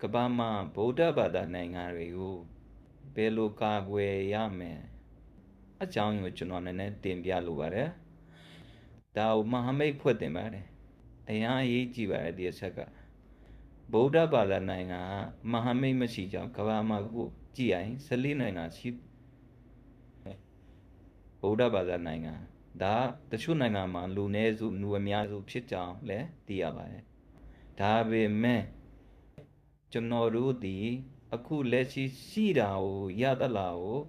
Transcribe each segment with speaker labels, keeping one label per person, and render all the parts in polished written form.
Speaker 1: ကဘာမှာဗုဒ္ဓဘာသာနိုင်ငံတွေကိုဘယ်လိုကာကွယ်ရမယ်အကြောင်းကိုကျွန်တော်နည်းနည်းတင်ပြလိုပါတယ်ဒါကိုမဟာမိတ်ဖွဲ့တင်ပါတယ်အရင်အရေးကြီးပါတယ်ဒီအချက်ကဗုဒ္ဓဘာသာနိုင်ငံကမဟာမိတ်မရှိကြောင်းကဘာမှာကိုကြည့်ရင်14နိုင်ငံရှိဗုဒ္ဓဘာသာနိုင်ငံဒါတချို့နိုင်ငံမှာလူနည်းစုလူအများစုဖြစ်ကြောင်းလည်းသိရပါတယ်ဒါပေမဲ့ကျွန်တော်တို့ဒီအခုလက်ရှိတာကိုရသလားကို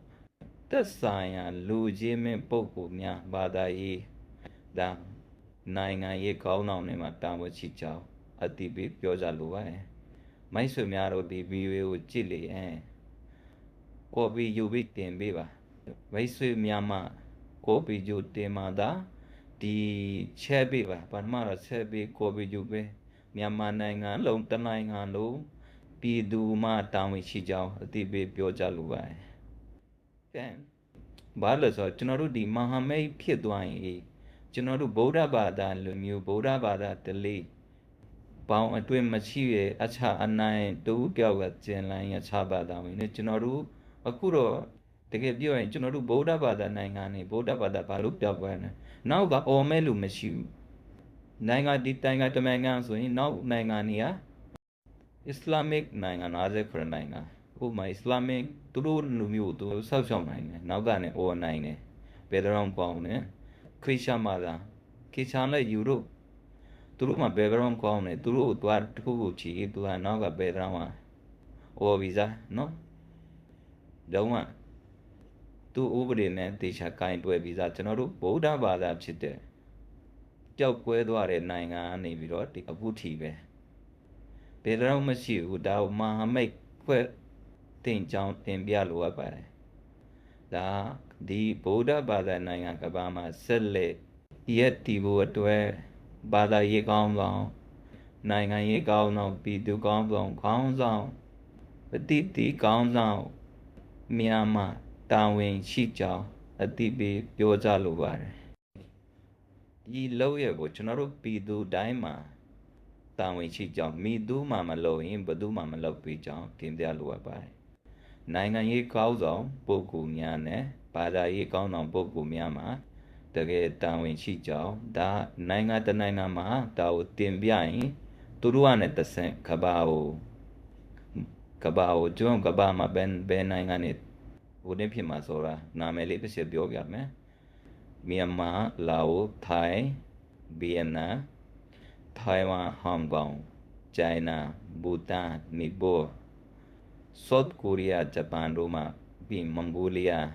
Speaker 1: သက်ဆိုင်ရာလူချင်းမင်းပုဂ္ဂိုလ်များဘာသာရေးဒါနိုင်ငံရေးခေါင်းဆောင်တွေမှာတာဝန်ရှိကြောင်းအတိပေးပြောကြလိုပါတယ်မိတ်ဆွေများတို့ဒီဗီဒီယိုကိုကြည့်လေရင်ကော်ပီယူပြီးတင်ပေးပါမိတ်ဆွေများမှာကော်ပီယူတင်မှာဒါဒီချက်ပေးပါဘာမှတော့ချက်ပေးကော်ပီယူပေးမြန်မာနိုင်ငံလုံးတနိုင်ငံလုံးပြည်သူမှတာဝန်ရှိကြောင်းအတိပေးပြောကြလိုပါတယ်ကဲဘာလို့ဆိုကျွန်တော်တို့ဒီမဟာမိတ်ဖြစ်သွားရင်ကျွန်တော်တို့ဗုဒ္ဓဘာသာလူမျိုးဗုဒ္ဓဘာသာတလေးပေါင်းအတွင်းမရှိရဲ့အခြားအနိုင်တူပြောက်ကကျင်လိုင်းရခြားဘာသာဝင်နဲ့ကျွန်တော်တို့အခုတော့တကယ်ပြောရင်ကျွန်တော်တို့ဗုဒ္ဓဘာသာနိုင်ငံနေဗုဒ္ဓဘာသာဘာလို့ပြောက်သွားလဲနောက်ကအော်မဲလို့မရှိဘူးနိုင်ငံဒီနိုင်ငံတမန်ကန်ဆိုရင်နောက်နိုင်ငံနေရအစ္စလာမစ်နိုင်ငံ50နိုင်ငံဥပမာအစ္စလာမစ်သူတို့လူမျိုးသူဆောက်ရှောက်နိုင်တယ်နောက်ကနေအော်နိုင်တယ်ဘယ်တော့ပေါင်းတယ်ခရစ်ယာန်မှာသာခရစ်ယာန်နဲ့ယူရိုသူတို့မှာ background ကောင်းတယ်သူတို့တွားတစ်ခုခုချီသူကနောက်က background မှာ over visa နော်တော့မှသူဥပဒေနဲ့တေချာကင်တွဲ visa ကျွန်တော်တို့ဗုဒ္ဓဘာသာဖြစ်တဲ့ကြောက်ကွဲသွားတဲ့နိုင်ငံကနေပြီးတော့ဒီအခုထီပဲဘယ်တော့မရှိဘူးဒါမဟာမိတ်ဖွဲ့တင်ကြောင်းတင်ပြလိုအပ်ပါတယ်ဒါဒီဗုဒ္ဓဘာသာနိုင်ငံကဘာမှာဆက်လက်ရက်တီဖို့အတွက်ဘာသာရေးကောင်းဆောင်နိုင်ငံရေးကောင်းဆောင်ပြည်သူကောင်းဆောင်ခေါင်းဆောင်ပฏิတိကောင်းဆောင်မြန်မာတာဝန်ရှိကြောင်းအတိပေးပြောကြလိုပါတယ်ဒီလောက်ရကိုကျွန်တော်တို့ပြည်သူတိုင်းမှာတာဝန်ရှိကြောင်းမိသူမှမလုပ်ရင်ဘသူမှမလုပ်ပေးကြောင်းတင်ပြလိုပါတယ်နိုင်ငံရေးကောင်းဆောင်ပုဂ္ဂိုလ်များနဲ့ဘာသာရေးကောင်းဆောင်ပုဂ္ဂိုလ်များမှာတကယ်တာဝန်ရှိကြောင်းဒါနိုင်ငံတနိုင်ငံမှာဒါကိုတင်ပြရင်သူတို့ကနဲ့တဆင့်ကဘာကိုကျွန်းကဘာမှာဘယ်နိုင်ငံနဲ့ဟိုနေ့ဖြစ်မှာဆိုတာနာမည်လေးတစ်ချက်ပြောပြမယ်မြန်မာလာအိုထိုင်းဗီယက်နမ်ထိုင်ဝမ်ဟောင်ကောင်ကျိုင်းနာဘူတန်နီပေါဆော့ကိုရီးယားဂျပန်တို့မှာပြီးမွန်ဂိုလီးယား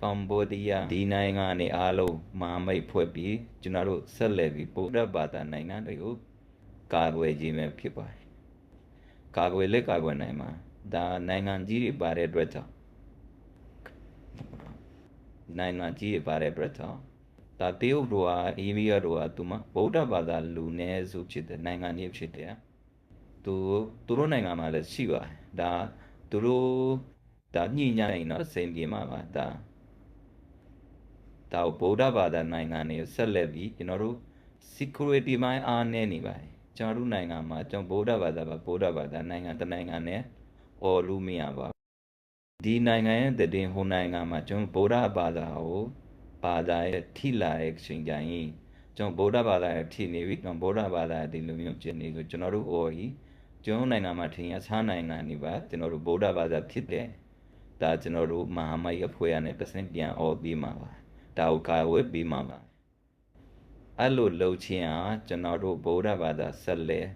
Speaker 1: ကမ္ဘောဒီးယားဒီနိုင်ငံတွေအားလုံးမဟာမိတ်ဖွဲ့ပြီးကျွန်တော်တို့ဆက်လက်ပြီးဗုဒ္ဓဘာသာနိုင်ငံတွေကိုကာကွယ်ခြင်းပဲဖြစ်ပါတယ်ကာကွယ်လက်ကာကွယ်နိုင်မှာဒါနိုင်ငံကြီးတွေပါတဲ့အတွက်ကြောင့်နိုင်ငံကြီးတွေပါတဲ့အတွက်ကြောင့်ဒါတရုတ်တို့ဟာအိန္ဒိယတို့ဟာသူမဗုဒ္ဓဘာသာလူနည်းစုဖြစ်တဲ့နိုင်ငံကြီးဖြစ်တယ်သူတို့နိုင်ငံမှာလည်းရှိပါတယ်ဒါသူတို့ဒါညှိညှိရင်တော့အစဉ်ပြေမှာပါဒါဗုဒ္ဓဘာသာနိုင်ငံတွေဆက်လက်ပြီးကျွန်တော်တို့ security ပိုင်းအားနည်းနေပါတယ်ကျွန်တော်တို့နိုင်ငံမှာကျွန်တော်ဗုဒ္ဓဘာသာနိုင်ငံတနိုင်ငံနဲ့အော်လို့မရပါဘူးဒီနိုင်ငံရဲ့တည်ဟိုနိုင်ငံမှာကျွန်တော်ဗုဒ္ဓဘာသာကိုဘာသာရဲ့ထိလာတဲ့အချိန်ကျရင်ကျွန်တော်ဗုဒ္ဓဘာသာရဲ့ထိနေပြီကျွန်တော်ဗုဒ္ဓဘာသာဒီလိုမျိုးဖြစ်နေဆိုကျွန်တော်တို့အော်ကြီးကျွန်တော်နိုင်ငံမှာထင်ရဆန်းနိုင်ငံနေပါကျွန်တော်တို့ဗုဒ္ဓဘာသာဖြစ်တယ်ဒါကျွန်တော်တို့မဟာမိတ်အဖွဲ့ရနဲ့တစ်ဆင့်ပြန်အော်ပြီးမှာပါဒါကိုကာဝယ်ပြီးမှာပါအဲ့လိုလှုပ်ခြင်းဟာကျွန်တော်တို့ဗုဒ္ဓဘာသာဆက်လက်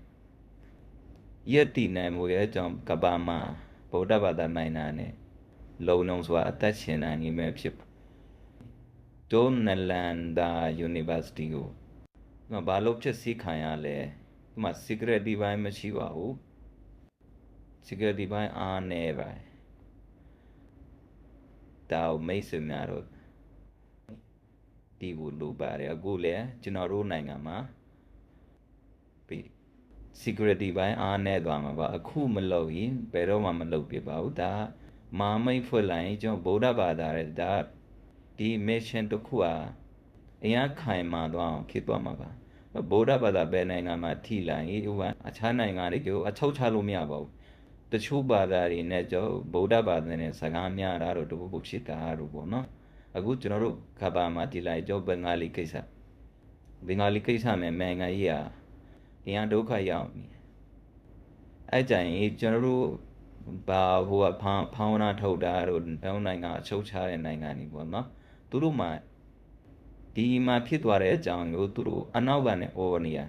Speaker 1: ယက်တိနိုင်မှုရဲ့ကြောင့်ကဘာမှာဗုဒ္ဓဘာသာနိုင်ငံနဲ့လုံလုံးစွာအသက်ရှင်နိုင်နေမယ်ဖြစ်ဒိုနယ်လန်ဒါ University ကိုဘာလို့ဖြစ်စီခံရလဲဒီမှာ security ဘိုင်းမရှိပါဘူး security ဘိုင်းအားနည်းပါဒါမိတ်ဆွေများတို့ဒီကိုလိုပါတယ်အခုလည်းကျွန်တော်တို့နိုင်ငံမှာsecurity ဘိုင်းအားနည်းသွားမှာပါအခုမလုပ်ရင်ဘယ်တော့မှမလုပ်ပြပါဘူးဒါမာမိတ်ဖွဲ့လိုက်ကျွန်တော်ဗုဒ္ဓဘာသာရဲ့ဒါဒီ mission တစ်ခုဟာအရင်ခိုင်မာသွားအောင်ဖြစ်သွားမှာပါ ဗုဒ္ဓဘာသာပဲနိုင်ငံမှာထိလိုက်ဥပမာအခြားနိုင်ငံတွေကိုအချုပ်ချလို့မရပါဘူးတချို့ဘာသာတွေနဲ့ကြောဗုဒ္ဓဘာသာနဲ့စကားများတာတော့တခုခုဖြစ်တာတော့ပေါ့နော်အခုကျွန်တော်တို့ကဘာမှာဒီလိုက်ကြောဘင်္ဂါလီကိစ္စနဲ့နိုင်ငံကြီးอ่ะဒီဟာဒုက္ခရောက်နေအဲ့ကြရင်ကျွန်တော်တို့ဘာဟိုကဖောင်းနာထုတ်တာတို့နိုင်ငံအချုပ်ချတဲ့နိုင်ငံတွေပေါ့နော်သူတို့မှဒီမှာဖြစ်သွားတဲ့အကြောင်းကိုသူတို့အနောက်ကနေအော်နေရ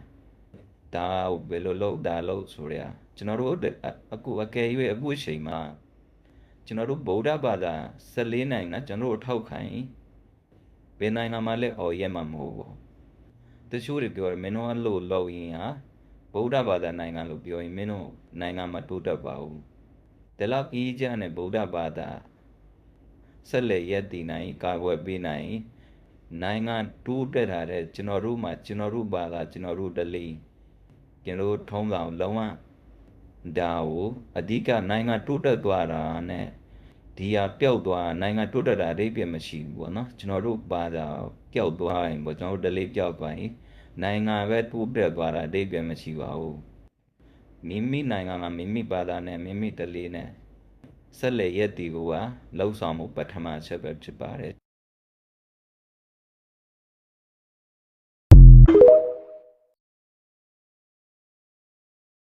Speaker 1: ဒါဘယ်လိုလုပ်ဒါလုပ်ဆိုရကျွန်တော်တို့အခုအကယ်၍အခုအချိန်မှာကျွန်တော်တို့ဗုဒ္ဓဘာသာ14နိုင်ငံကျွန်တော်တို့ထောက်ခံဘယ်နိုင်ငံမှာလဲအော်ရဲမှာမဟုတ်ဘူးတချို့တွေပြောတယ်မင်းတို့အလို့လုပ်ရင်ဟာဗုဒ္ဓဘာသာနိုင်ငံလို့ပြောရင်မင်းတို့နိုင်ငံမှာတိုးတက်ပါဘူးဒါလောက်အေးချမ်းတဲ့ဗုဒ္ဓဘာသာဆက်လက်ရည်တည်နိုင်ကာကွယ်ပေးနိုင်နိုင်ငံတိုးတက်တာတဲ့ကျွန်တော်တို့မှာကျွန်တော်တို့ဘာသာကျွန်တော်တို့တလီကျွန်တော်ထုံးဆောင်လုံးဝဒါကိုအဓိကနိုင်ငံတိုးတက်သွားတာနဲ့ဒီဟာပျောက်သွားနိုင်ငံတိုးတက်တာအဓိပ္ပာယ်မရှိဘူးပေါ့နော်ကျွန်တော်တို့ဘာသာပျောက်သွားရင်ပေါ့ကျွန်တော်တို့တလီပျောက်သွားရင်နိုင်ငံပဲတိုးတက်သွားတာအဓိပ္ပာယ်မရှိပါဘူးမိမိနိုင်ငံမှာမိမိဘာသာနဲ့မိမိတလီနဲ့ဆက်လက်ရည်တည်ဖို့ကလှုပ်ဆောင်မှုပထမအချက်ပဲဖြစ်ပါတယ်